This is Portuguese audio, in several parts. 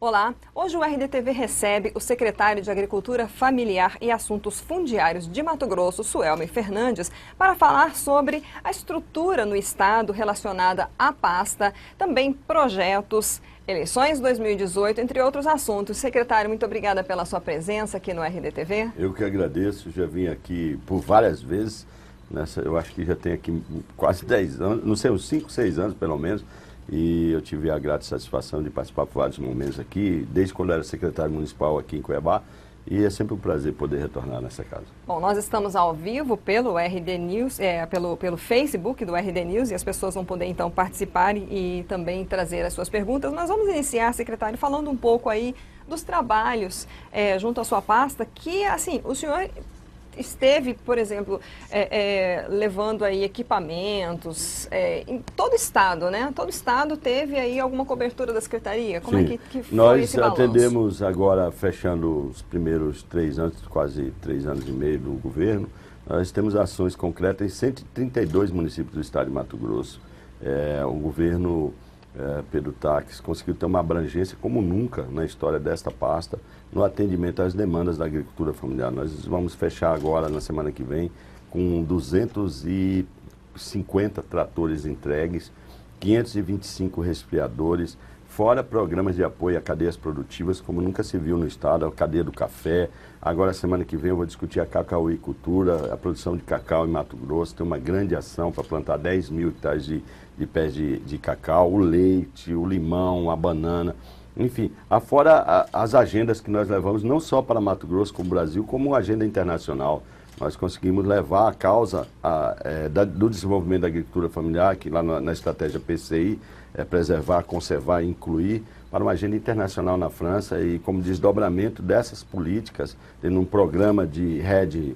Olá, hoje o RDTV recebe o secretário de Agricultura Familiar e Assuntos Fundiários de Mato Grosso, Suelme Fernandes, para falar sobre a estrutura no estado relacionada à pasta, também projetos, eleições 2018, entre outros assuntos. Secretário, muito obrigada pela sua presença aqui no RDTV. Eu que agradeço, já vim aqui por várias vezes, eu acho que já tem aqui quase 10 anos, não sei, uns 5, 6 anos pelo menos, e eu tive a grata satisfação de participar por vários momentos aqui, desde quando eu era secretário municipal aqui em Cuiabá, e é sempre um prazer poder retornar nessa casa. Bom, nós estamos ao vivo pelo RD News, pelo Facebook do RD News, e as pessoas vão poder então participar e também trazer as suas perguntas. Nós vamos iniciar, secretário, falando um pouco aí dos trabalhos junto à sua pasta, que assim, o senhor esteve, por exemplo, levando aí equipamentos em todo o estado, né? Todo o estado teve aí alguma cobertura da secretaria? Como Sim. é que foi Nós esse balanço? atendemos agora, fechando os primeiros 3 anos, quase 3 anos e meio do governo, nós temos ações concretas em 132 municípios do estado de Mato Grosso. O governo Pedro Taques conseguiu ter uma abrangência como nunca na história desta pasta no atendimento às demandas da agricultura familiar. Nós vamos fechar agora, na semana que vem, com 250 tratores entregues, 525 resfriadores, fora programas de apoio a cadeias produtivas, como nunca se viu no estado, a cadeia do café. Agora, semana que vem, eu vou discutir a cacauicultura, a produção de cacau em Mato Grosso. Tem uma grande ação para plantar 10 mil hectares de pés de cacau, o leite, o limão, a banana. Enfim, afora as agendas que nós levamos, não só para Mato Grosso, como Brasil, como agenda internacional. Nós conseguimos levar a causa do desenvolvimento da agricultura familiar, que lá na estratégia PCI, preservar, conservar e incluir, para uma agenda internacional na França e como desdobramento dessas políticas, tendo um programa de rede,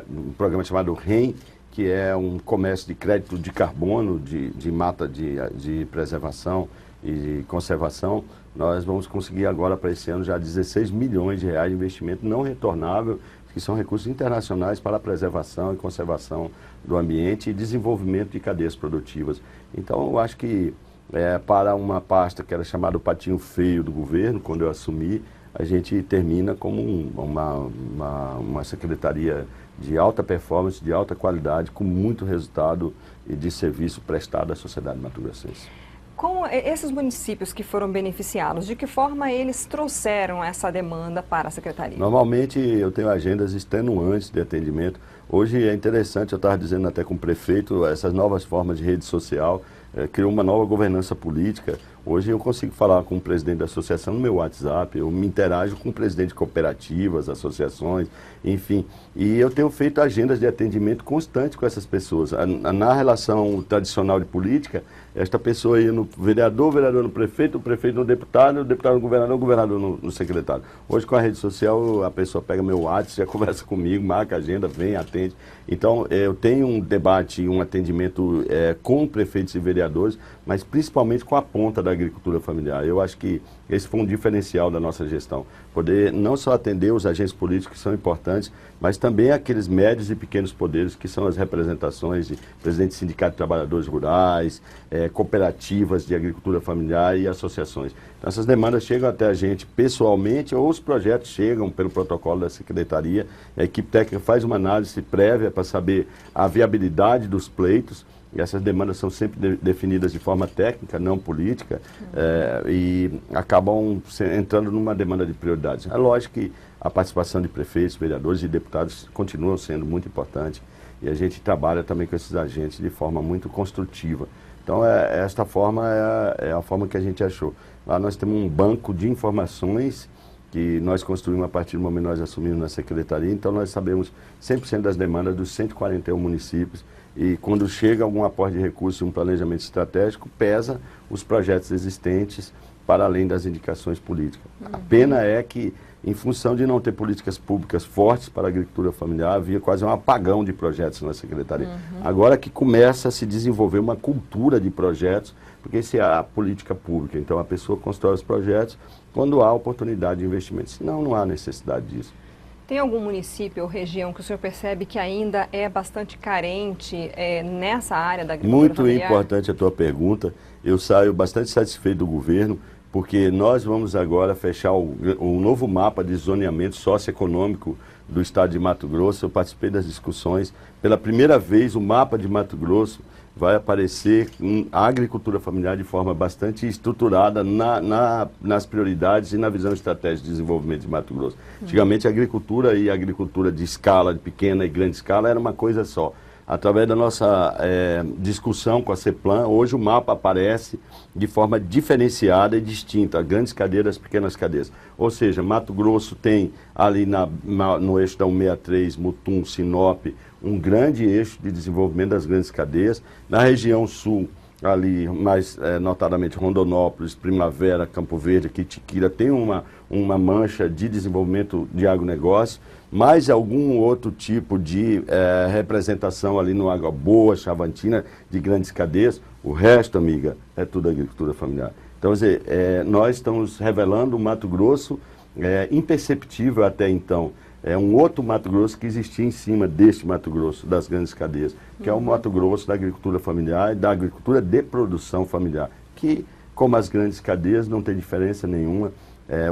um programa chamado REM, que é um comércio de crédito de carbono, de mata de preservação e de conservação. Nós vamos conseguir agora para esse ano já 16 milhões de reais de investimento não retornável, que são recursos internacionais para a preservação e conservação do ambiente e desenvolvimento de cadeias produtivas. Então, eu acho que para uma pasta que era chamada o patinho feio do governo, quando eu assumi, a gente termina como uma secretaria de alta performance, de alta qualidade, com muito resultado e de serviço prestado à sociedade mato-grossense. Com esses municípios que foram beneficiados, de que forma eles trouxeram essa demanda para a secretaria? Normalmente eu tenho agendas extenuantes de atendimento. Hoje é interessante, eu estava dizendo até com o prefeito, essas novas formas de rede social, criou uma nova governança política. Hoje eu consigo falar com o presidente da associação no meu WhatsApp, eu me interajo com o presidente de cooperativas, associações, enfim. E eu tenho feito agendas de atendimento constante com essas pessoas. Na relação tradicional de política, esta pessoa ia no vereador, o vereador no prefeito, o prefeito no deputado, o deputado no governador, o governador no secretário. Hoje com a rede social, a pessoa pega meu WhatsApp, já conversa comigo, marca a agenda, vem, atende. Então, eu tenho um debate, um atendimento com prefeitos e vereadores, mas principalmente com a ponta da agricultura familiar. Eu acho que esse foi um diferencial da nossa gestão. Poder não só atender os agentes políticos que são importantes, mas também aqueles médios e pequenos poderes que são as representações de presidentes de sindicatos de trabalhadores rurais, cooperativas de agricultura familiar e associações. Então, essas demandas chegam até a gente pessoalmente ou os projetos chegam pelo protocolo da secretaria. A equipe técnica faz uma análise prévia para saber a viabilidade dos pleitos. E essas demandas são sempre definidas de forma técnica, não política, e acabam entrando numa demanda de prioridades. É lógico que a participação de prefeitos, vereadores e deputados continua sendo muito importante e a gente trabalha também com esses agentes de forma muito construtiva. Então, esta forma é a forma que a gente achou. Lá nós temos um banco de informações que nós construímos a partir do momento que nós assumimos na secretaria, então nós sabemos 100% das demandas dos 141 municípios e quando chega algum aporte de recursos e um planejamento estratégico, pesa os projetos existentes para além das indicações políticas. A pena é que, em função de não ter políticas públicas fortes para a agricultura familiar, havia quase um apagão de projetos na secretaria. Agora que começa a se desenvolver uma cultura de projetos, porque isso é a política pública. Então, a pessoa constrói os projetos quando há oportunidade de investimento. Senão, não há necessidade disso. Tem algum município ou região que o senhor percebe que ainda é bastante carente nessa área da agricultura familiar? Muito importante a tua pergunta. Eu saio bastante satisfeito do governo porque nós vamos agora fechar o novo mapa de zoneamento socioeconômico do estado de Mato Grosso. Eu participei das discussões. Pela primeira vez, o mapa de Mato Grosso vai aparecer a agricultura familiar de forma bastante estruturada nas prioridades e na visão estratégica de desenvolvimento de Mato Grosso. Antigamente, a agricultura e a agricultura de escala, de pequena e grande escala, era uma coisa só. Através da nossa discussão com a CEPLAN, hoje o mapa aparece de forma diferenciada e distinta, grandes cadeias, pequenas cadeias. Ou seja, Mato Grosso tem ali no eixo da 163, Mutum, Sinop, um grande eixo de desenvolvimento das grandes cadeias. Na região sul, ali mais notadamente Rondonópolis, Primavera, Campo Verde, Quitiquira, tem uma mancha de desenvolvimento de agronegócio, mais algum outro tipo de representação ali no Água Boa, Chavantina, de grandes cadeias. O resto, amiga, é tudo agricultura familiar. Então, quer dizer, nós estamos revelando um Mato Grosso imperceptível até então. É um outro Mato Grosso que existia em cima deste Mato Grosso, das grandes cadeias, que é o Mato Grosso da agricultura familiar e da agricultura de produção familiar, que, como as grandes cadeias, não tem diferença nenhuma.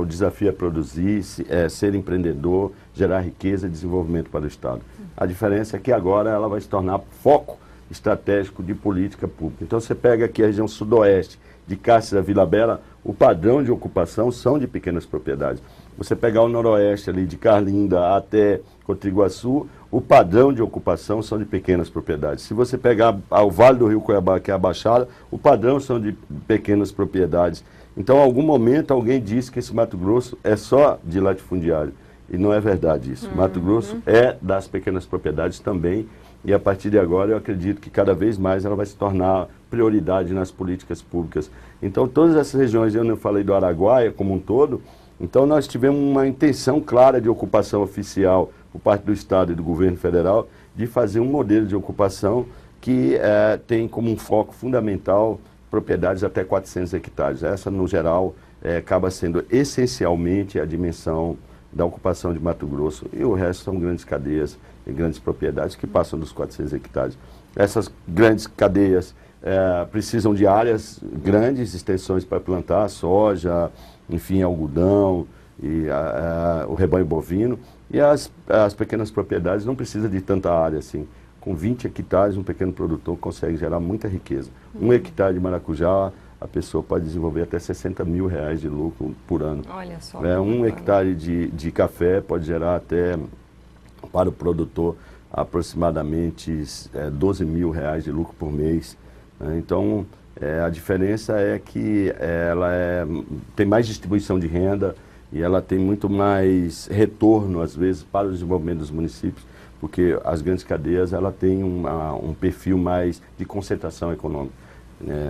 O desafio é produzir, ser empreendedor, gerar riqueza e desenvolvimento para o Estado. A diferença é que agora ela vai se tornar foco estratégico de política pública. Então você pega aqui a região sudoeste, de Cáceres a Vila Bela, o padrão de ocupação são de pequenas propriedades. Você pegar o noroeste ali, de Carlinda até Cotriguaçu, o padrão de ocupação são de pequenas propriedades. Se você pegar o Vale do Rio Cuiabá, que é a Baixada, o padrão são de pequenas propriedades. Então, em algum momento, alguém disse que esse Mato Grosso é só de latifundiário. E não é verdade isso. Mato Grosso é das pequenas propriedades também. E a partir de agora, eu acredito que cada vez mais ela vai se tornar prioridade nas políticas públicas. Então, todas essas regiões, eu não falei do Araguaia como um todo, então nós tivemos uma intenção clara de ocupação oficial por parte do Estado e do governo federal de fazer um modelo de ocupação que tem como um foco fundamental propriedades até 400 hectares. Essa, no geral, acaba sendo essencialmente a dimensão da ocupação de Mato Grosso, e o resto são grandes cadeias e grandes propriedades que passam dos 400 hectares. Essas grandes cadeias precisam de áreas grandes, extensões para plantar soja, enfim, algodão e o rebanho bovino, e as pequenas propriedades não precisam de tanta área assim. Com 20 hectares, um pequeno produtor consegue gerar muita riqueza. 1 hectare de maracujá, a pessoa pode desenvolver até R$60 mil de lucro por ano. Olha só. 1 hectare de café pode gerar até, para o produtor, aproximadamente R$12 mil de lucro por mês. Então, a diferença é que ela tem mais distribuição de renda e ela tem muito mais retorno, às vezes, para o desenvolvimento dos municípios, porque as grandes cadeias ela tem um perfil mais de concentração econômica.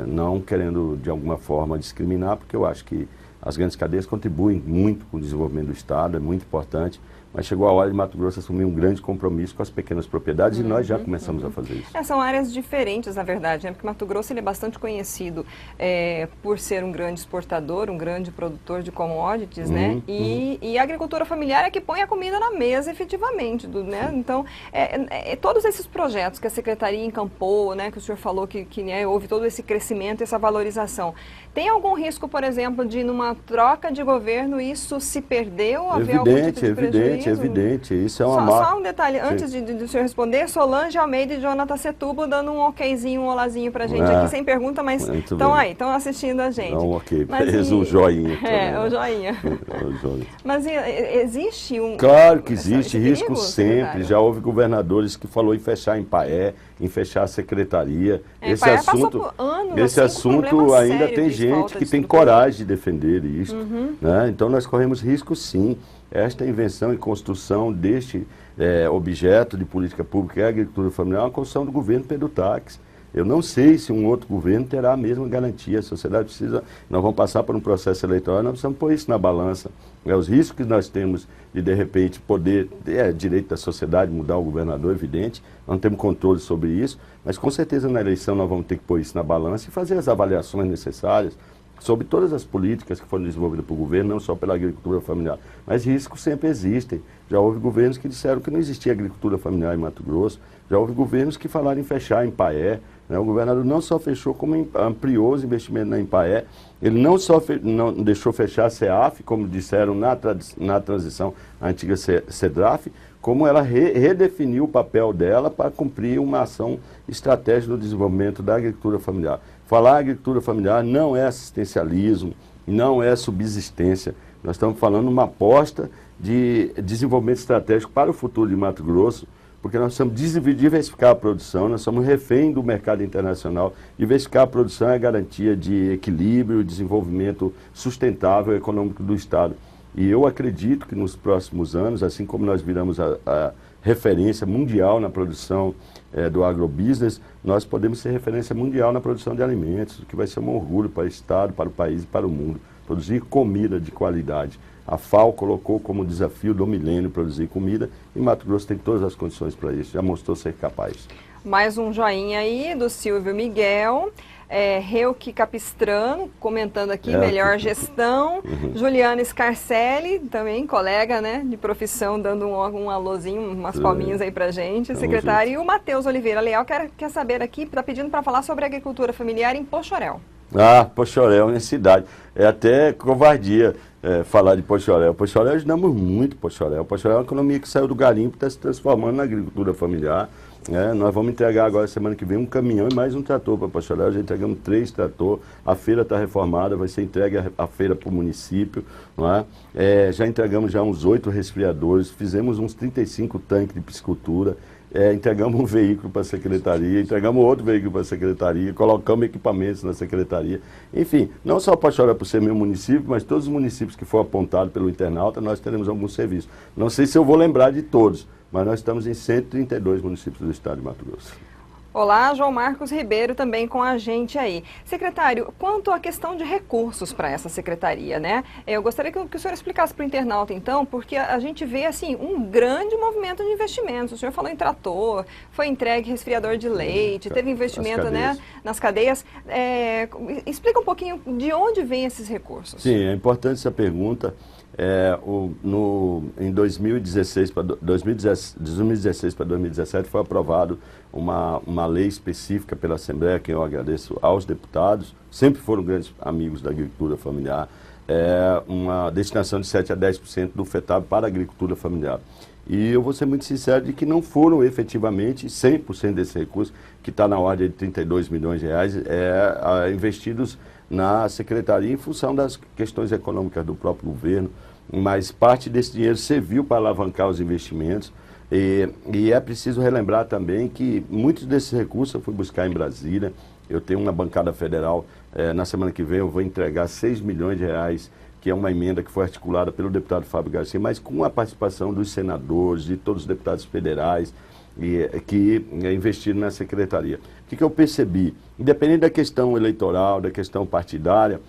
Não querendo, de alguma forma, discriminar, porque eu acho que as grandes cadeias contribuem muito com o desenvolvimento do Estado, é muito importante, mas chegou a hora de Mato Grosso assumir um grande compromisso com as pequenas propriedades e nós já começamos a fazer isso. São áreas diferentes, na verdade, né? Porque Mato Grosso ele é bastante conhecido por ser um grande exportador, um grande produtor de commodities, né? E a agricultura familiar é que põe a comida na mesa efetivamente, né? Então, todos esses projetos que a Secretaria encampou, né? Que o senhor falou que houve todo esse crescimento, essa valorização. Tem algum risco, por exemplo, de numa troca de governo isso se perder ou haver algum tipo de prejuízo? Evidente, isso é uma marca. Só um detalhe, antes do senhor responder, Solange Almeida e Jonathan Setubo dando um okzinho, um olazinho pra gente aqui, sem pergunta, mas estão assistindo a gente. Não, ok, fez um joinha. O joinha. Mas existe um... Claro que existe, risco sempre. Secretário? Já houve governadores que falou em fechar Empaé, em fechar a secretaria. Esse assunto ainda tem gente que tem coragem de defender isso. Né? Então nós corremos risco sim. Esta invenção e construção deste objeto de política pública e agricultura familiar é uma construção do governo Pedro Taques. Eu não sei se um outro governo terá a mesma garantia. A sociedade precisa, nós vamos passar por um processo eleitoral, nós precisamos pôr isso na balança. Os riscos que nós temos de repente, poder, direito da sociedade, mudar o governador, evidente, não temos controle sobre isso, mas com certeza na eleição nós vamos ter que pôr isso na balança e fazer as avaliações necessárias. sobre todas as políticas que foram desenvolvidas pelo governo, não só pela agricultura familiar. Mas riscos sempre existem. Já houve governos que disseram que não existia agricultura familiar em Mato Grosso, já houve governos que falaram em fechar em Impaé, né? O governador não só fechou, como ampliou os investimentos na Impaé, ele não só não deixou fechar a CEAF, como disseram na transição à antiga CEDRAF, como ela redefiniu o papel dela para cumprir uma ação estratégica no desenvolvimento da agricultura familiar. Falar agricultura familiar não é assistencialismo, não é subsistência. Nós estamos falando uma aposta de desenvolvimento estratégico para o futuro de Mato Grosso, porque nós precisamos diversificar a produção, nós somos refém do mercado internacional. Diversificar a produção é garantia de equilíbrio e desenvolvimento sustentável econômico do Estado. E eu acredito que nos próximos anos, assim como nós viramos a referência mundial na produção do agrobusiness, nós podemos ser referência mundial na produção de alimentos, o que vai ser um orgulho para o Estado, para o país e para o mundo. Produzir comida de qualidade. A FAO colocou como desafio do milênio produzir comida e Mato Grosso tem todas as condições para isso, já mostrou ser capaz. Mais um joinha aí do Silvio Miguel. Reuque Capistrano, comentando aqui, melhor gestão. Juliana Scarcelli, também colega, né, de profissão, dando um alôzinho, umas palminhas aí pra gente, secretário. E o Matheus Oliveira Leal quer saber aqui, está pedindo para falar sobre agricultura familiar em Poxoréu. Poxoréu, minha cidade. É até covardia falar de Poxoréu. Poxoréu, ajudamos muito Poxoréu. Poxoréu é uma economia que saiu do garimpo e está se transformando na agricultura familiar. Nós vamos entregar agora, semana que vem, um caminhão e mais um trator para Poxoréu. Já entregamos 3 tratores, a feira está reformada, vai ser entregue a feira para o município. Não é? Já entregamos já uns 8 resfriadores, fizemos uns 35 tanques de piscicultura. Entregamos um veículo para a secretaria, entregamos outro veículo para a secretaria, colocamos equipamentos na secretaria. Enfim, não só Poxoréu por ser meu município, mas todos os municípios que foram apontados pelo internauta, nós teremos algum serviço. Não sei se eu vou lembrar de todos, mas nós estamos em 132 municípios do estado de Mato Grosso. Olá, João Marcos Ribeiro também com a gente aí. Secretário, quanto à questão de recursos para essa secretaria, né? Eu gostaria que o senhor explicasse para o internauta, então, porque a gente vê, assim, um grande movimento de investimentos. O senhor falou em trator, foi entregue resfriador de leite, teve investimento, né, nas cadeias. Explica um pouquinho de onde vêm esses recursos. Sim, é importante essa pergunta. Em 2016 para 2017 foi aprovado uma lei específica pela Assembleia, que eu agradeço aos deputados, sempre foram grandes amigos da agricultura familiar, uma destinação de 7 a 10% do FETAB para a agricultura familiar. E eu vou ser muito sincero de que não foram efetivamente 100% desse recurso, que está na ordem de 32 milhões de reais, investidos na secretaria em função das questões econômicas do próprio governo, mas parte desse dinheiro serviu para alavancar os investimentos e é preciso relembrar também que muitos desses recursos eu fui buscar em Brasília. Eu tenho uma bancada federal, na semana que vem eu vou entregar 6 milhões de reais, que é uma emenda que foi articulada pelo deputado Fábio Garcia, mas com a participação dos senadores, de todos os deputados federais, que investiram na secretaria. O que eu percebi? Independente da questão eleitoral, da questão partidária,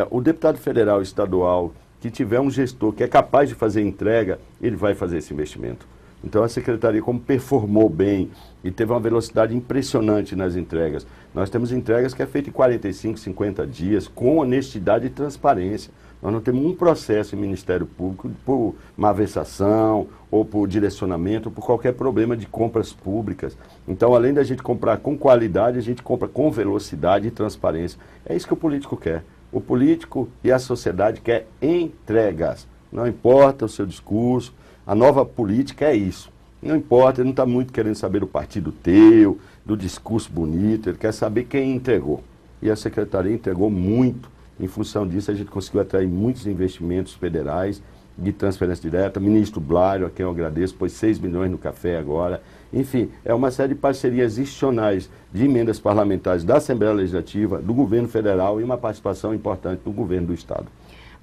o deputado federal estadual que tiver um gestor que é capaz de fazer entrega, ele vai fazer esse investimento. Então a secretaria, como performou bem e teve uma velocidade impressionante nas entregas, nós temos entregas que é feita em 45, 50 dias, com honestidade e transparência. Nós não temos um processo em Ministério Público por malversação, ou por direcionamento, ou por qualquer problema de compras públicas. Então, além da gente comprar com qualidade, a gente compra com velocidade e transparência. É isso que o político quer. O político e a sociedade quer entregas. Não importa o seu discurso, a nova política é isso. Não importa, ele não está muito querendo saber do partido teu, do discurso bonito, ele quer saber quem entregou. E a secretaria entregou muito. Em função disso, a gente conseguiu atrair muitos investimentos federais de transferência direta. Ministro Blário, a quem eu agradeço, pôs 6 milhões no café agora. Enfim, é uma série de parcerias institucionais de emendas parlamentares da Assembleia Legislativa, do governo federal e uma participação importante do governo do Estado.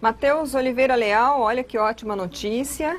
Matheus Oliveira Leal, olha que ótima notícia.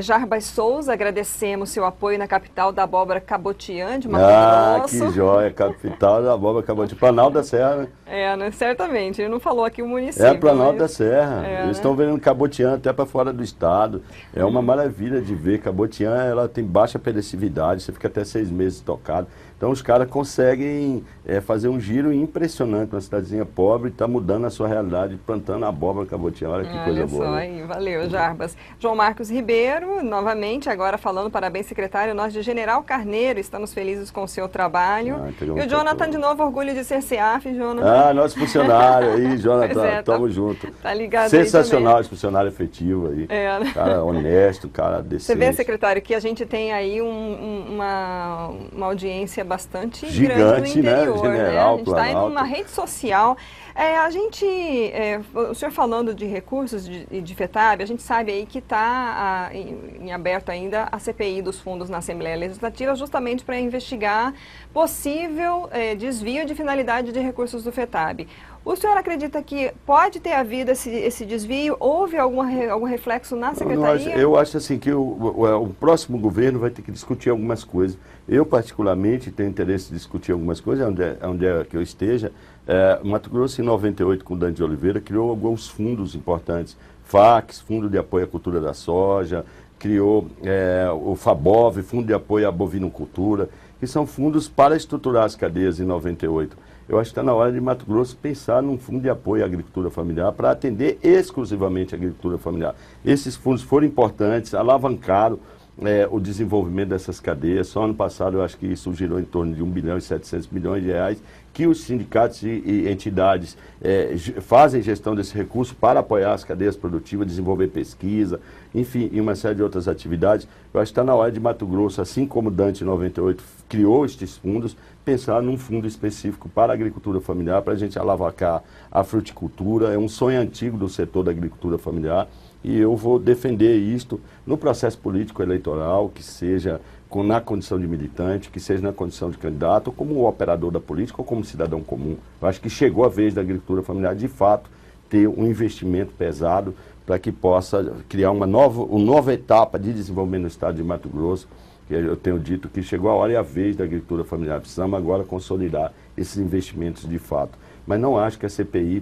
Jarbas Souza, agradecemos seu apoio na capital da abóbora cabotiã de Mato Grosso. Que joia, capital da abóbora cabotiã, Planalto da Serra. Né, certamente, ele não falou aqui o município. Planalto da Serra, eles estão vendo cabotiã até para fora do estado. É uma maravilha de ver, cabotiã ela tem baixa perecividade, você fica até 6 meses tocado. Então os caras conseguem fazer um giro impressionante, uma cidadezinha pobre, está mudando a sua realidade, plantando abóbora cabotiá. Olha que coisa boa. Olha só, hein? Valeu, Jarbas. João Marcos Ribeiro, novamente, agora falando, parabéns, secretário. Nós de General Carneiro estamos felizes com o seu trabalho. E o Jonathan, de novo, orgulho de ser CEAF, Jonathan. Nosso funcionário aí, Jonathan, tamo junto. Tá ligado. Sensacional esse funcionário efetivo aí. Cara honesto, cara decente. Você vê, secretário, que a gente tem aí uma audiência bastante gigante, grande no interior, General, né? A gente está em uma rede social. O senhor falando de recursos de FETAB, a gente sabe aí que está em aberto ainda a CPI dos fundos na Assembleia Legislativa, justamente para investigar possível desvio de finalidade de recursos do FETAB. O senhor acredita que pode ter havido esse desvio? Houve algum reflexo na secretaria? Eu acho assim que o próximo governo vai ter que discutir algumas coisas. Eu, particularmente, tenho interesse em discutir algumas coisas, onde é que eu esteja. Mato Grosso, em 98, com o Dante de Oliveira, criou alguns fundos importantes. FACS, Fundo de Apoio à Cultura da Soja, criou o FABOV, Fundo de Apoio à Bovinocultura, que são fundos para estruturar as cadeias em 98. Eu acho que está na hora de Mato Grosso pensar num fundo de apoio à agricultura familiar para atender exclusivamente a agricultura familiar. Esses fundos foram importantes, alavancaram o desenvolvimento dessas cadeias. Só ano passado eu acho que isso girou em torno de 1 bilhão e 700 milhões de reais, que os sindicatos e entidades fazem gestão desse recurso para apoiar as cadeias produtivas, desenvolver pesquisa, enfim, e uma série de outras atividades. Eu acho que está na hora de Mato Grosso, assim como o Dante em 98 criou estes fundos, pensar num fundo específico para a agricultura familiar, para a gente alavancar a fruticultura. É um sonho antigo do setor da agricultura familiar e eu vou defender isto no processo político eleitoral, que seja na condição de militante, que seja na condição de candidato, ou como operador da política, ou como cidadão comum. Eu acho que chegou a vez da agricultura familiar, de fato, ter um investimento pesado para que possa criar uma nova etapa de desenvolvimento no estado de Mato Grosso. Que eu tenho dito que chegou a hora e a vez da agricultura familiar. Precisamos agora consolidar esses investimentos de fato. Mas não acho que a CPI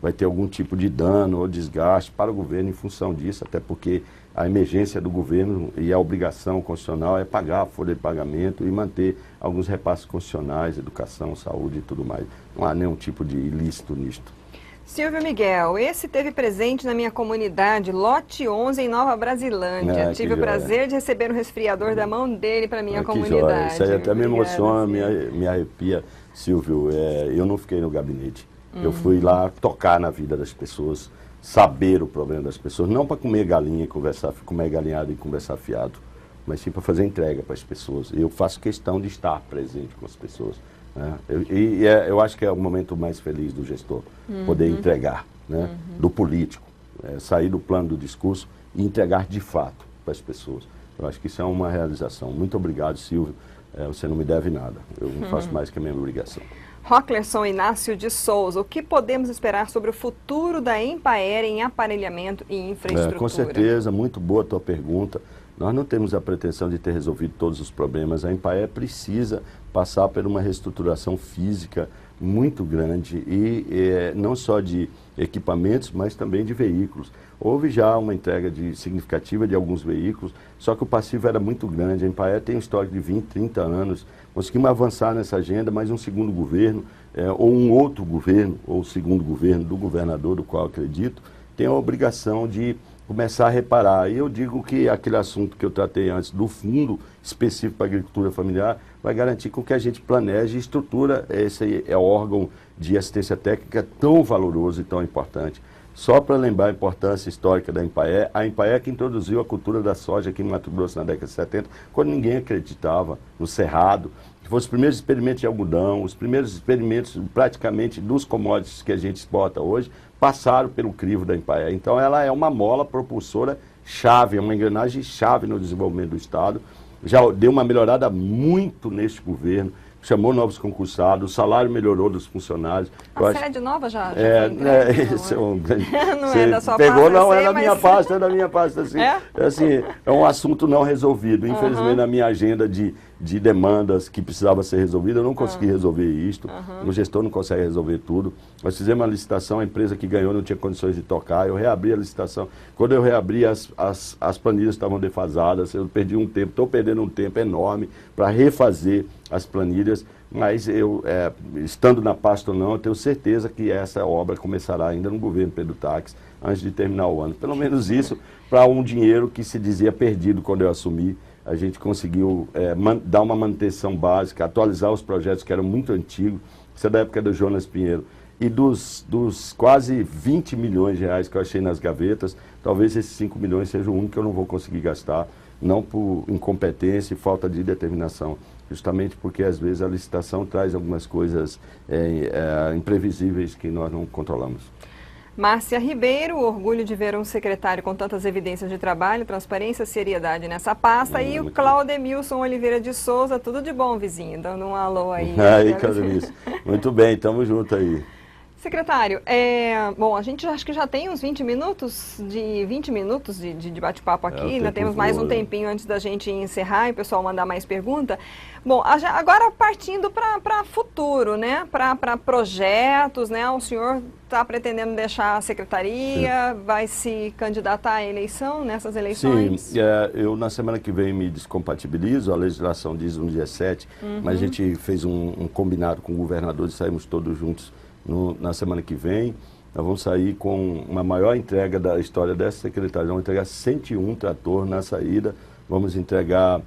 vai ter algum tipo de dano ou desgaste para o governo em função disso, até porque a emergência do governo e a obrigação constitucional é pagar a folha de pagamento e manter alguns repasses constitucionais, educação, saúde e tudo mais. Não há nenhum tipo de ilícito nisto. Silvio Miguel, esse teve presente na minha comunidade, Lote 11, em Nova Brasilândia. Tive o prazer de receber um resfriador da mão dele para minha comunidade. Isso aí até me emociona, me arrepia, Silvio. Eu não fiquei no gabinete. Eu fui lá tocar na vida das pessoas, saber o problema das pessoas, não para comer galinha e comer galinhada e conversar fiado, mas sim para fazer entrega para as pessoas. Eu faço questão de estar presente com as pessoas. Eu acho que é o momento mais feliz do gestor, poder entregar, do político, sair do plano do discurso e entregar de fato para as pessoas. Eu acho que isso é uma realização. Muito obrigado, Silvio. Você não me deve nada. Eu não faço mais que a minha obrigação. Rocklerson Inácio de Souza, o que podemos esperar sobre o futuro da Empaer em aparelhamento e infraestrutura? Com certeza, muito boa a tua pergunta. Nós não temos a pretensão de ter resolvido todos os problemas. A Empaer precisa passar por uma reestruturação física muito grande e não só de equipamentos, mas também de veículos. Houve já uma entrega significativa de alguns veículos, só que o passivo era muito grande. A Empaer tem um histórico de 20, 30 anos. Conseguimos avançar nessa agenda, mas um segundo governo, ou um outro governo, ou o segundo governo do governador, do qual acredito, tem a obrigação de começar a reparar. E eu digo que aquele assunto que eu tratei antes do fundo específico para a agricultura familiar vai garantir com que a gente planeje e estrutura esse órgão de assistência técnica tão valoroso e tão importante. Só para lembrar a importância histórica da Empaer, a Empaer que introduziu a cultura da soja aqui em Mato Grosso na década de 70, quando ninguém acreditava no cerrado, que foram os primeiros experimentos de algodão, os primeiros experimentos praticamente dos commodities que a gente exporta hoje, passaram pelo crivo da Empaer. Então ela é uma mola propulsora chave, é uma engrenagem chave no desenvolvimento do Estado. Já deu uma melhorada muito neste governo, chamou novos concursados, o salário melhorou dos funcionários. A sede nova já não é da sua pasta. Não é da minha pasta, é da minha pasta. Assim, é um assunto não resolvido. Infelizmente, na minha agenda de de demandas que precisava ser resolvida, eu não consegui resolver isto, o gestor não consegue resolver tudo. Nós fizemos uma licitação, a empresa que ganhou não tinha condições de tocar, eu reabri a licitação. Quando eu reabri, as planilhas estavam defasadas, eu perdi um tempo, estou perdendo um tempo enorme para refazer as planilhas, mas eu, estando na pasta ou não, eu tenho certeza que essa obra começará ainda no governo Pedro Taques, antes de terminar o ano. Pelo menos isso, para um dinheiro que se dizia perdido quando eu assumi, a gente conseguiu dar uma manutenção básica, atualizar os projetos que eram muito antigos, isso é da época do Jonas Pinheiro. E dos quase 20 milhões de reais que eu achei nas gavetas, talvez esses 5 milhões seja o único que eu não vou conseguir gastar, não por incompetência e falta de determinação, justamente porque às vezes a licitação traz algumas coisas imprevisíveis que nós não controlamos. Márcia Ribeiro, orgulho de ver um secretário com tantas evidências de trabalho, transparência, seriedade nessa pasta. E o Claudemilson Oliveira de Souza, tudo de bom, vizinho, dando um alô aí. Aí, Claudemilson. Muito bem, estamos juntos aí. Secretário, bom, a gente acho que já tem uns 20 minutos de bate-papo aqui, ainda temos mais um tempinho antes da gente encerrar e o pessoal mandar mais pergunta. Bom, agora partindo para futuro, né, para projetos, né, o senhor está pretendendo deixar a secretaria, vai se candidatar à eleição, nessas eleições? Sim, eu na semana que vem me descompatibilizo, a legislação diz no dia 7, mas a gente fez um combinado com o governador e saímos todos juntos na semana que vem. Nós vamos sair com uma maior entrega da história dessa secretaria. Vamos entregar 101 trator na saída, vamos entregar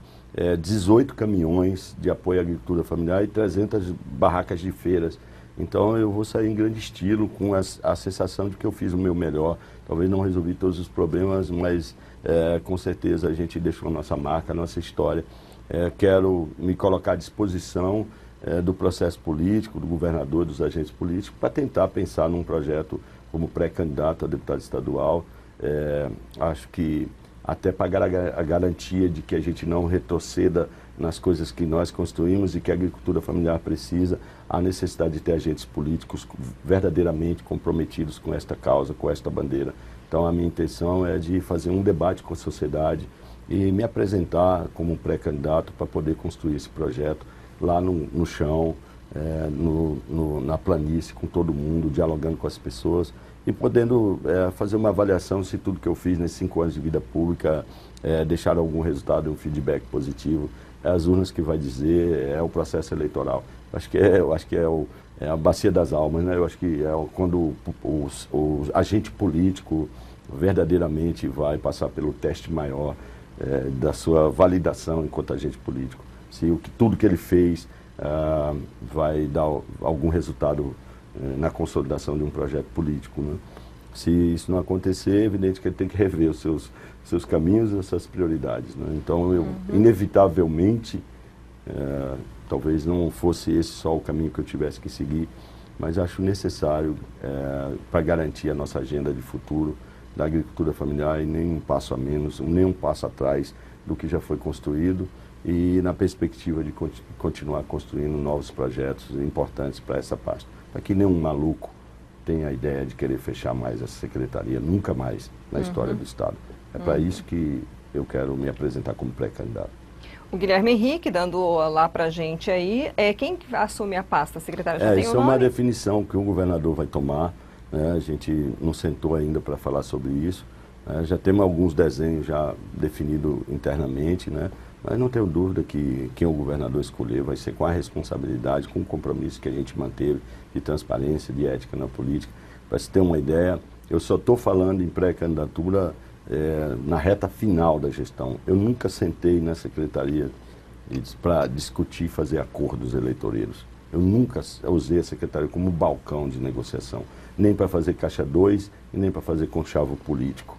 18 caminhões de apoio à agricultura familiar e 300 barracas de feiras. Então eu vou sair em grande estilo, com a sensação de que eu fiz o meu melhor. Talvez não resolvi todos os problemas, mas com certeza a gente deixou a nossa marca, a nossa história. Quero me colocar à disposição do processo político, do governador, dos agentes políticos, para tentar pensar num projeto como pré-candidato a deputado estadual. Acho que até pagar a garantia de que a gente não retroceda nas coisas que nós construímos e que a agricultura familiar precisa, há necessidade de ter agentes políticos verdadeiramente comprometidos com esta causa, com esta bandeira. Então a minha intenção é de fazer um debate com a sociedade e me apresentar como um pré-candidato para poder construir esse projeto lá no chão, na planície, com todo mundo, dialogando com as pessoas e podendo fazer uma avaliação se tudo que eu fiz nesses 5 anos de vida pública deixar algum resultado, um feedback positivo. É as urnas que vai dizer, é o processo eleitoral. Eu acho que é a bacia das almas, né? Eu acho que quando o agente político verdadeiramente vai passar pelo teste maior da sua validação enquanto agente político. Se tudo que ele fez vai dar algum resultado na consolidação de um projeto político, né? Se isso não acontecer, é evidente que ele tem que rever os seus caminhos e as suas prioridades, né? Então, inevitavelmente, talvez não fosse esse só o caminho que eu tivesse que seguir, mas acho necessário para garantir a nossa agenda de futuro da agricultura familiar e nem um passo a menos, nem um passo atrás do que já foi construído, e na perspectiva de continuar construindo novos projetos importantes para essa pasta. Para que nenhum maluco tenha a ideia de querer fechar mais essa secretaria, nunca mais na história do Estado. É para isso que eu quero me apresentar como pré-candidato. O Guilherme Henrique, dando lá para a gente aí, quem assume a pasta, secretário? Já tem isso o nome? É uma definição que o governador vai tomar, né? A gente não sentou ainda para falar sobre isso. Já temos alguns desenhos já definidos internamente, né? Mas não tenho dúvida que quem o governador escolher vai ser com a responsabilidade, com o compromisso que a gente manteve de transparência, de ética na política. Para se ter uma ideia, eu só estou falando em pré-candidatura na reta final da gestão. Eu nunca sentei na secretaria para discutir, fazer acordos eleitoreiros. Eu nunca usei a secretaria como balcão de negociação, nem para fazer caixa 2 e nem para fazer conchavo político.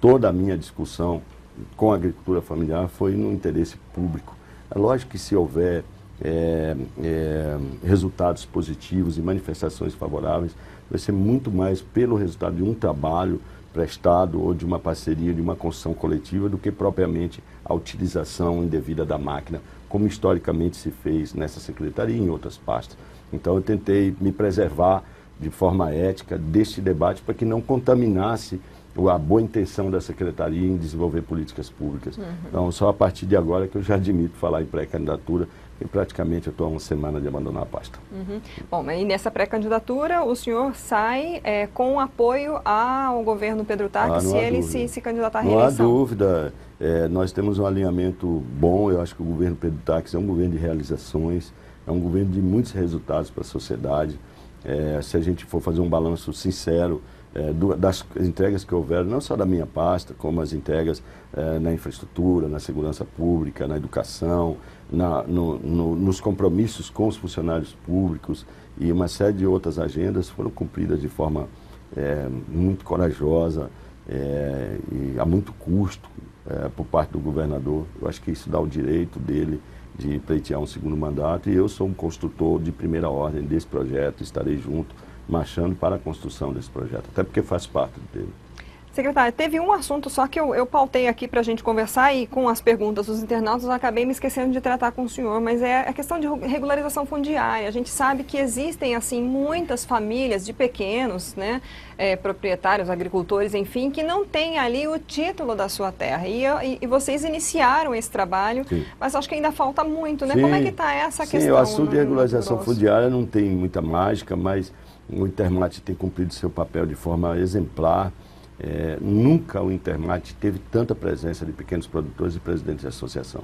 Toda a minha discussão com a agricultura familiar foi no interesse público. É lógico que se houver resultados positivos e manifestações favoráveis, vai ser muito mais pelo resultado de um trabalho prestado ou de uma parceria, de uma construção coletiva, do que propriamente a utilização indevida da máquina, como historicamente se fez nessa secretaria e em outras pastas. Então eu tentei me preservar de forma ética deste debate para que não contaminasse a boa intenção da Secretaria em desenvolver políticas públicas. Então, só a partir de agora que eu já admito falar em pré-candidatura, e praticamente eu estou há uma semana de abandonar a pasta. Bom, e nessa pré-candidatura o senhor sai com apoio ao governo Pedro Taques, se ele se candidatar à reeleição? Não há dúvida. Nós temos um alinhamento bom. Eu acho que o governo Pedro Taques é um governo de realizações, é um governo de muitos resultados para a sociedade. Se a gente for fazer um balanço sincero das entregas que houveram, não só da minha pasta, como as entregas na infraestrutura, na segurança pública, na educação, nos compromissos com os funcionários públicos e uma série de outras agendas foram cumpridas de forma muito corajosa e a muito custo por parte do governador. Eu acho que isso dá o direito dele de pleitear um segundo mandato e eu sou um construtor de primeira ordem desse projeto, estarei junto, marchando para a construção desse projeto, até porque faz parte dele. Secretário, teve um assunto só que eu pautei aqui para a gente conversar e com as perguntas dos internautas eu acabei me esquecendo de tratar com o senhor, mas é a questão de regularização fundiária. A gente sabe que existem, assim, muitas famílias de pequenos, né, proprietários, agricultores, enfim, que não têm ali o título da sua terra. E vocês iniciaram esse trabalho, sim, mas acho que ainda falta muito, né? Sim. Como é que está essa questão? Sim, o assunto de regularização fundiária não tem muita mágica, mas o Intermate tem cumprido seu papel de forma exemplar. Nunca o Intermate teve tanta presença de pequenos produtores e presidentes de associação.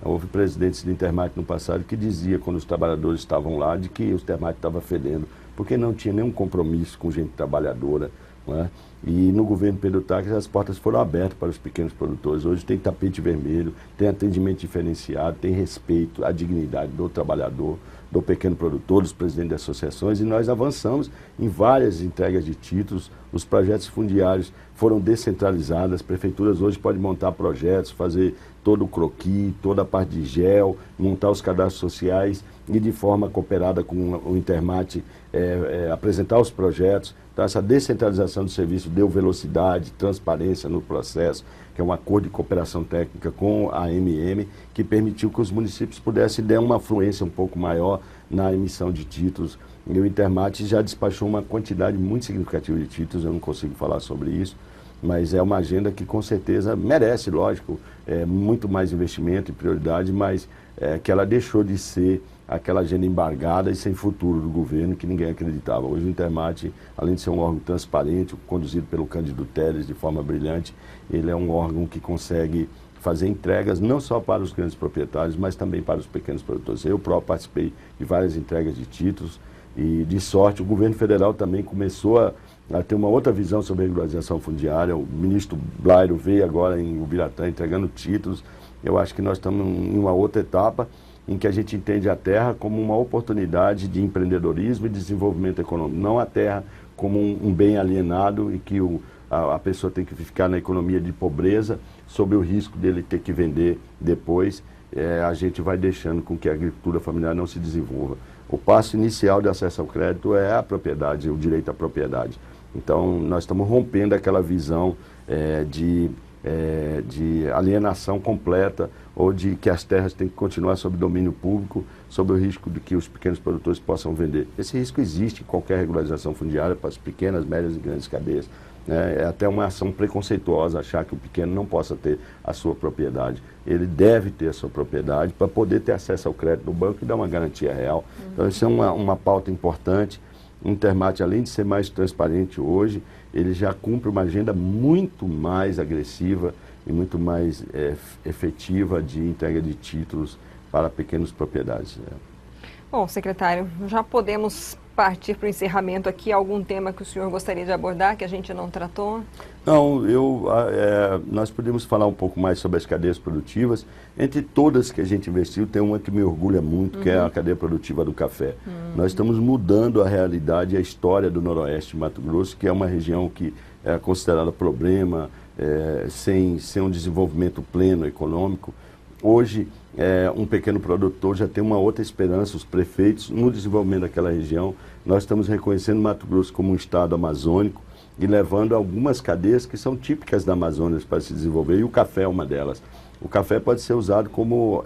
Houve presidentes de Intermate no passado que dizia, quando os trabalhadores estavam lá, de que o Intermate estava fedendo, porque não tinha nenhum compromisso com gente trabalhadora. Não é? E no governo Pedro Taques as portas foram abertas para os pequenos produtores. Hoje tem tapete vermelho, tem atendimento diferenciado, tem respeito à dignidade do trabalhador, do pequeno produtor, dos presidentes de associações, e nós avançamos em várias entregas de títulos. Os projetos fundiários foram descentralizados, as prefeituras hoje podem montar projetos, fazer todo o croquis, toda a parte de gel, montar os cadastros sociais e de forma cooperada com o Intermate apresentar os projetos. Então essa descentralização do serviço deu velocidade, transparência no processo, que é um acordo de cooperação técnica com a AMM, que permitiu que os municípios pudessem dar uma fluência um pouco maior na emissão de títulos. E o Intermate já despachou uma quantidade muito significativa de títulos, eu não consigo falar sobre isso, mas é uma agenda que com certeza merece, lógico, muito mais investimento e prioridade, mas que ela deixou de ser aquela agenda embargada e sem futuro do governo que ninguém acreditava. Hoje o Intermate, além de ser um órgão transparente, conduzido pelo Cândido Teles de forma brilhante, ele é um órgão que consegue fazer entregas não só para os grandes proprietários, mas também para os pequenos produtores. Eu próprio participei de várias entregas de títulos e, de sorte, o governo federal também começou a ter uma outra visão sobre a regularização fundiária. O ministro Blairo veio agora em Ubiratã entregando títulos. Eu acho que nós estamos em uma outra etapa em que a gente entende a terra como uma oportunidade de empreendedorismo e desenvolvimento econômico, não a terra como um bem alienado e que a pessoa tem que ficar na economia de pobreza sob o risco dele ter que vender depois. A gente vai deixando com que a agricultura familiar não se desenvolva. O passo inicial de acesso ao crédito é a propriedade, o direito à propriedade. Então, nós estamos rompendo aquela visão de alienação completa ou de que as terras têm que continuar sob domínio público, sob o risco de que os pequenos produtores possam vender. Esse risco existe em qualquer regularização fundiária para as pequenas, médias e grandes cadeias. É até uma ação preconceituosa achar que o pequeno não possa ter a sua propriedade. Ele deve ter a sua propriedade para poder ter acesso ao crédito do banco e dar uma garantia real. Então, isso é uma pauta importante. O Intermate, além de ser mais transparente hoje, ele já cumpre uma agenda muito mais agressiva e muito mais efetiva de entrega de títulos para pequenas propriedades. Bom, secretário, já podemos partir para o encerramento aqui. Algum tema que o senhor gostaria de abordar, que a gente não tratou? Não, nós podemos falar um pouco mais sobre as cadeias produtivas. Entre todas que a gente investiu, tem uma que me orgulha muito, que é a cadeia produtiva do café. Nós estamos mudando a realidade e a história do Noroeste de Mato Grosso, que é uma região que é considerada problema, sem um desenvolvimento pleno econômico. Hoje, um pequeno produtor já tem uma outra esperança, os prefeitos, no desenvolvimento daquela região. Nós estamos reconhecendo Mato Grosso como um estado amazônico e levando algumas cadeias que são típicas da Amazônia para se desenvolver, e o café é uma delas. O café pode ser usado como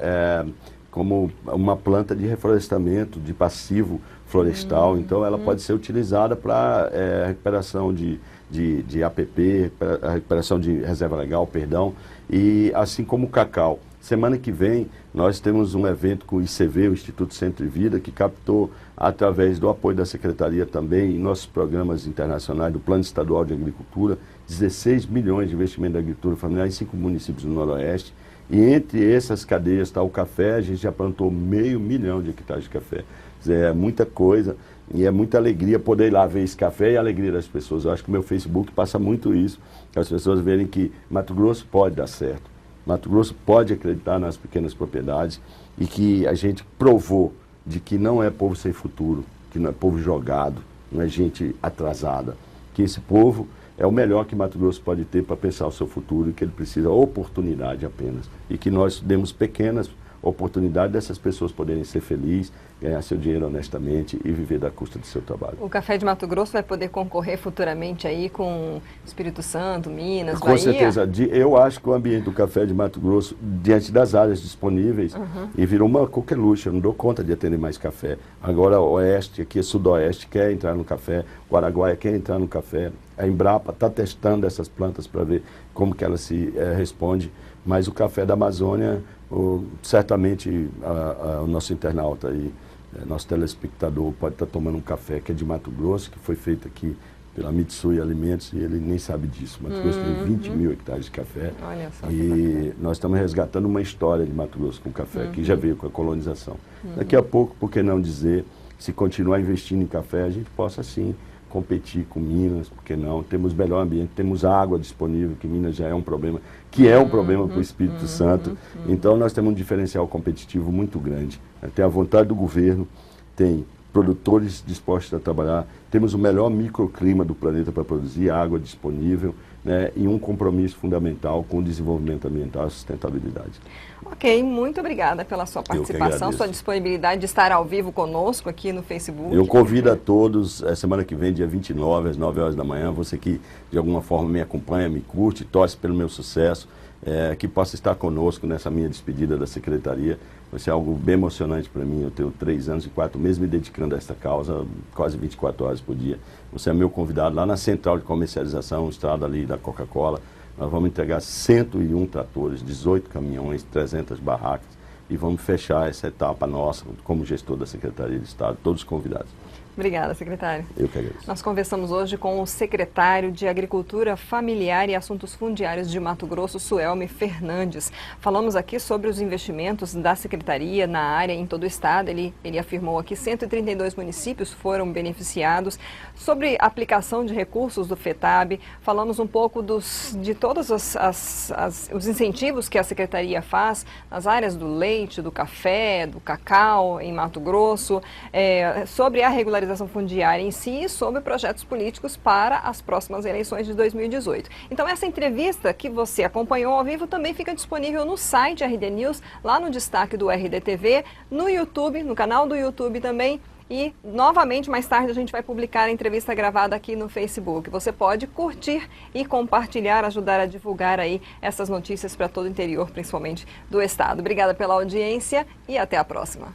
uma planta de reflorestamento, de passivo florestal, então ela pode ser utilizada para recuperação de de APP, a recuperação de reserva legal, perdão, e assim como o cacau. Semana que vem nós temos um evento com o ICV, o Instituto Centro e Vida, que captou, através do apoio da Secretaria também, em nossos programas internacionais do Plano Estadual de Agricultura, 16 milhões de investimento da agricultura familiar em 5 municípios do Noroeste. E entre essas cadeias está o café, a gente já plantou 500 mil de hectares de café. Quer dizer, é muita coisa e é muita alegria poder ir lá ver esse café e a alegria das pessoas. Eu acho que o meu Facebook passa muito isso, as pessoas verem que Mato Grosso pode dar certo. Mato Grosso pode acreditar nas pequenas propriedades e que a gente provou de que não é povo sem futuro, que não é povo jogado, não é gente atrasada, que esse povo é o melhor que Mato Grosso pode ter para pensar o seu futuro e que ele precisa oportunidade apenas. E que nós demos pequenas oportunidades dessas pessoas poderem ser felizes, ganhar seu dinheiro honestamente e viver da custa do seu trabalho. O café de Mato Grosso vai poder concorrer futuramente aí com Espírito Santo, Minas, Com Bahia? certeza. Eu acho que o ambiente do café de Mato Grosso, diante das áreas disponíveis, e virou uma coqueluche, eu não dou conta de atender mais café. Agora o Oeste, aqui é Sudoeste, quer entrar no café, o Araguaia quer entrar no café, a Embrapa está testando essas plantas para ver como que ela se responde, mas o café da Amazônia, certamente o nosso internauta aí, nosso telespectador pode estar tomando um café que é de Mato Grosso, que foi feito aqui pela Mitsui Alimentos, e ele nem sabe disso. Mato Grosso tem 20 mil hectares de café. Olha só, e nós estamos resgatando uma história de Mato Grosso com café, que já veio com a colonização. Daqui a pouco, por que não dizer, se continuar investindo em café, a gente possa sim competir com Minas, por que não? Temos melhor ambiente, temos água disponível, que Minas já é um problema, que é um problema para o Espírito Santo. Então nós temos um diferencial competitivo muito grande. Tem a vontade do governo, tem produtores dispostos a trabalhar, temos o melhor microclima do planeta para produzir, água disponível, né, e um compromisso fundamental com o desenvolvimento ambiental e a sustentabilidade. Ok, muito obrigada pela sua participação, sua disponibilidade de estar ao vivo conosco aqui no Facebook. Eu convido a todos, semana que vem, dia 29, às 9 horas da manhã, você que de alguma forma me acompanha, me curte, torce pelo meu sucesso, que possa estar conosco nessa minha despedida da Secretaria. Vai ser algo bem emocionante para mim. Eu tenho 3 anos e 4 meses me dedicando a esta causa, quase 24 horas por dia. Você é meu convidado lá na Central de Comercialização, estrada ali da Coca-Cola. Nós vamos entregar 101 tratores, 18 caminhões, 300 barracas e vamos fechar essa etapa nossa como gestor da Secretaria de Estado, todos convidados. Obrigada, secretário. Eu que agradeço. Nós conversamos hoje com o secretário de Agricultura Familiar e Assuntos Fundiários de Mato Grosso, Suelme Fernandes. Falamos aqui sobre os investimentos da secretaria na área em todo o estado. Ele afirmou aqui que 132 municípios foram beneficiados. Sobre a aplicação de recursos do FETAB, falamos um pouco de todos os incentivos que a secretaria faz nas áreas do leite, do café, do cacau em Mato Grosso, sobre a regularização fundiária em si e sobre projetos políticos para as próximas eleições de 2018. Então essa entrevista que você acompanhou ao vivo também fica disponível no site RD News, lá no destaque do RDTV, no YouTube, no canal do YouTube também. E, novamente, mais tarde a gente vai publicar a entrevista gravada aqui no Facebook. Você pode curtir e compartilhar, ajudar a divulgar aí essas notícias para todo o interior, principalmente do estado. Obrigada pela audiência e até a próxima.